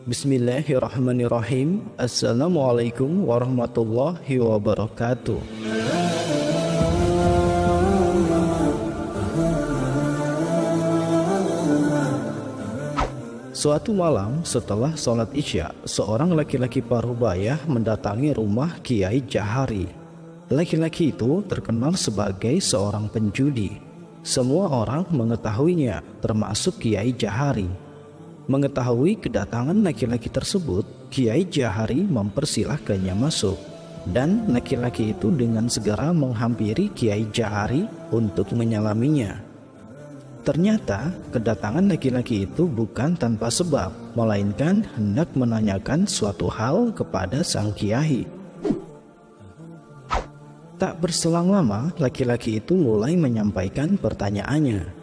Bismillahirrahmanirrahim. Assalamualaikum warahmatullahi wabarakatuh. Suatu malam setelah sholat Isya, seorang laki-laki parubaya mendatangi rumah Kiai Jahari. Laki-laki itu terkenal sebagai seorang penjudi. Semua orang mengetahuinya, termasuk Kiai Jahari. Mengetahui kedatangan laki-laki tersebut, Kiai Jahari mempersilahkannya masuk. Dan laki-laki itu dengan segera menghampiri Kiai Jahari untuk menyalaminya. Ternyata kedatangan laki-laki itu bukan tanpa sebab, melainkan hendak menanyakan suatu hal kepada sang kiai. Tak berselang lama, laki-laki itu mulai menyampaikan pertanyaannya.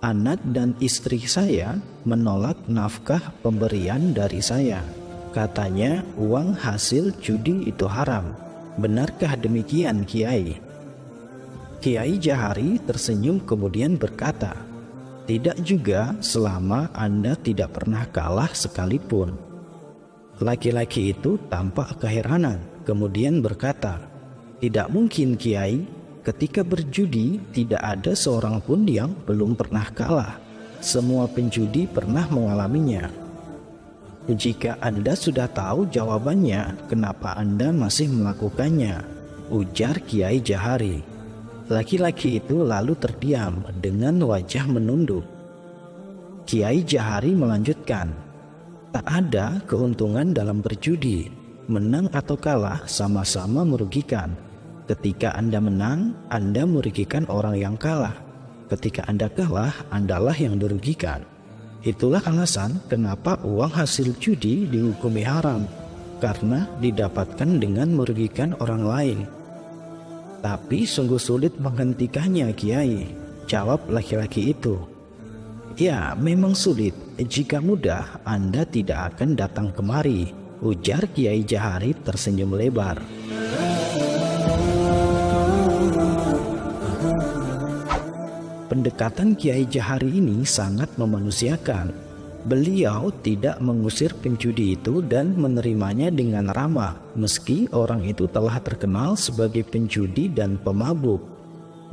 Anak dan istri saya menolak nafkah pemberian dari saya. Katanya uang hasil judi itu haram. Benarkah demikian, Kiai? Kiai Jahari tersenyum kemudian berkata, "Tidak juga selama Anda tidak pernah kalah sekalipun." Laki-laki itu tampak keheranan, kemudian berkata, "Tidak mungkin, Kiai. Ketika berjudi tidak ada seorang pun yang belum pernah kalah. Semua penjudi pernah mengalaminya." "Jika Anda sudah tahu jawabannya, kenapa Anda masih melakukannya?" ujar Kiai Jahari. Laki-laki itu lalu terdiam dengan wajah menunduk. Kiai Jahari melanjutkan, "Tak ada keuntungan dalam berjudi. Menang atau kalah sama-sama merugikan. Ketika Anda menang, Anda merugikan orang yang kalah. Ketika Anda kalah, Andalah yang dirugikan. Itulah alasan kenapa uang hasil judi dihukumi haram, karena didapatkan dengan merugikan orang lain." "Tapi sungguh sulit menghentikannya, Kiai," jawab laki-laki itu. "Ya, memang sulit. Jika mudah, Anda tidak akan datang kemari," ujar Kiai Jahari tersenyum lebar. Pendekatan Kiai Jahari ini sangat memanusiakan. Beliau tidak mengusir penjudi itu dan menerimanya dengan ramah, meski orang itu telah terkenal sebagai penjudi dan pemabuk.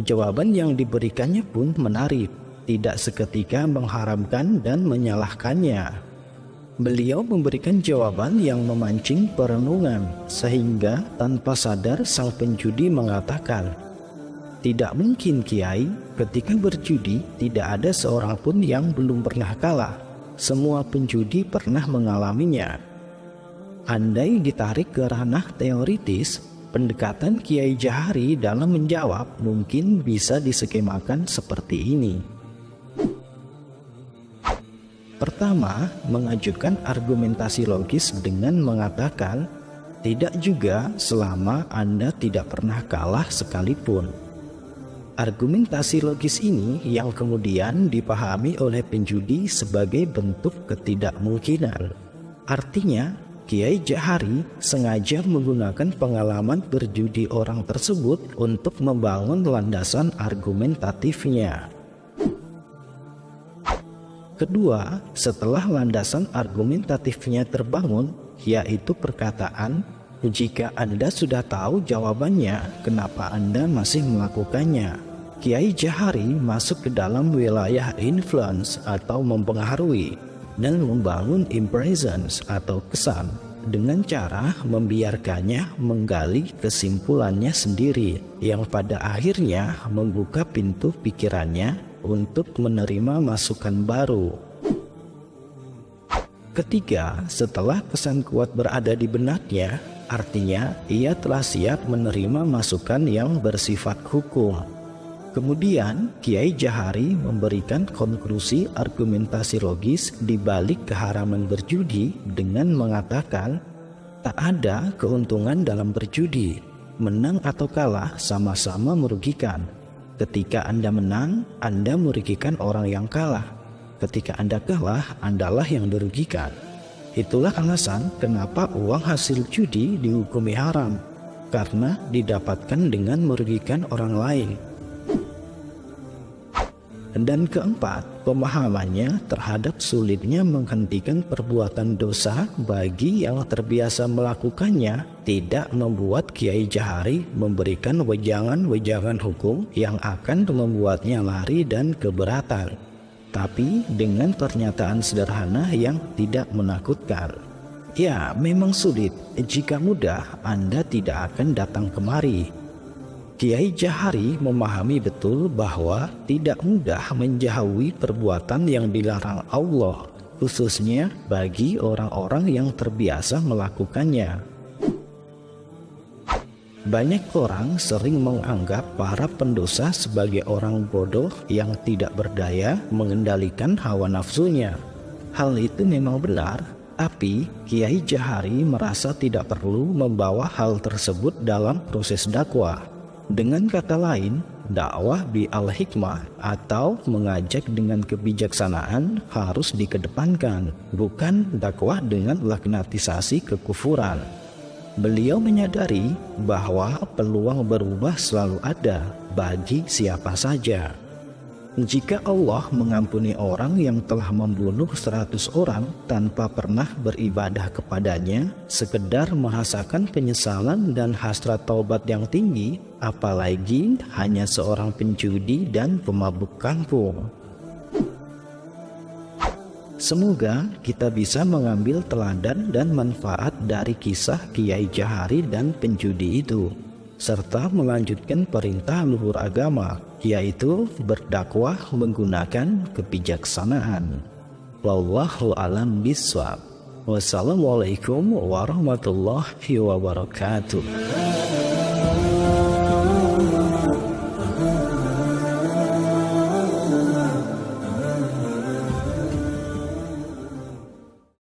Jawaban yang diberikannya pun menarik, tidak seketika mengharamkan dan menyalahkannya. Beliau memberikan jawaban yang memancing perenungan, sehingga tanpa sadar sang penjudi mengatakan, "Tidak mungkin, Kiai. Ketika berjudi tidak ada seorang pun yang belum pernah kalah. Semua penjudi pernah mengalaminya." Andai ditarik ke ranah teoritis, pendekatan Kiai Jahari dalam menjawab mungkin bisa diskemakan seperti ini. Pertama, mengajukan argumentasi logis dengan mengatakan, "Tidak juga selama Anda tidak pernah kalah sekalipun." Argumentasi logis ini yang kemudian dipahami oleh penjudi sebagai bentuk ketidakmungkinan. Artinya, Kiai Jahari sengaja menggunakan pengalaman berjudi orang tersebut untuk membangun landasan argumentatifnya. Kedua, setelah landasan argumentatifnya terbangun, yaitu perkataan, "Jika Anda sudah tahu jawabannya, kenapa Anda masih melakukannya?" Kiai Jahari masuk ke dalam wilayah influence atau mempengaruhi dan membangun impressions atau kesan dengan cara membiarkannya menggali kesimpulannya sendiri yang pada akhirnya membuka pintu pikirannya untuk menerima masukan baru. Ketiga, setelah kesan kuat berada di benaknya, artinya ia telah siap menerima masukan yang bersifat hukum. Kemudian Kiai Jahari memberikan konklusi argumentasi logis di balik keharaman berjudi dengan mengatakan, "Tak ada keuntungan dalam berjudi. Menang atau kalah sama-sama merugikan. Ketika Anda menang, Anda merugikan orang yang kalah. Ketika Anda kalah, Andalah yang dirugikan. Itulah alasan kenapa uang hasil judi dihukumi haram, karena didapatkan dengan merugikan orang lain." Dan keempat, pemahamannya terhadap sulitnya menghentikan perbuatan dosa bagi yang terbiasa melakukannya tidak membuat Kiai Jahari memberikan wejangan-wejangan hukum yang akan membuatnya lari dan keberatan, tapi dengan pernyataan sederhana yang tidak menakutkan. Ya, memang sulit. Jika mudah, Anda tidak akan datang kemari. Kiai Jahari memahami betul bahwa tidak mudah menjauhi perbuatan yang dilarang Allah, khususnya bagi orang-orang yang terbiasa melakukannya. Banyak orang sering menganggap para pendosa sebagai orang bodoh yang tidak berdaya mengendalikan hawa nafsunya. Hal itu memang benar, tapi Kiai Jahari merasa tidak perlu membawa hal tersebut dalam proses dakwah. Dengan kata lain, dakwah bi al-hikmah atau mengajak dengan kebijaksanaan harus dikedepankan, bukan dakwah dengan laknatisasi kekufuran. Beliau menyadari bahwa peluang berubah selalu ada bagi siapa saja. Jika Allah mengampuni orang yang telah membunuh 100 orang tanpa pernah beribadah kepadanya, sekedar merasakan penyesalan dan hasrat taubat yang tinggi, apalagi hanya seorang penjudi dan pemabuk kampung. Semoga kita bisa mengambil teladan dan manfaat dari kisah Kiai Jahari dan penjudi itu, serta melanjutkan perintah luhur agama, yaitu berdakwah menggunakan kebijaksanaan. Wallahu a'lam bishawab. Wassalamualaikum warahmatullahi wabarakatuh.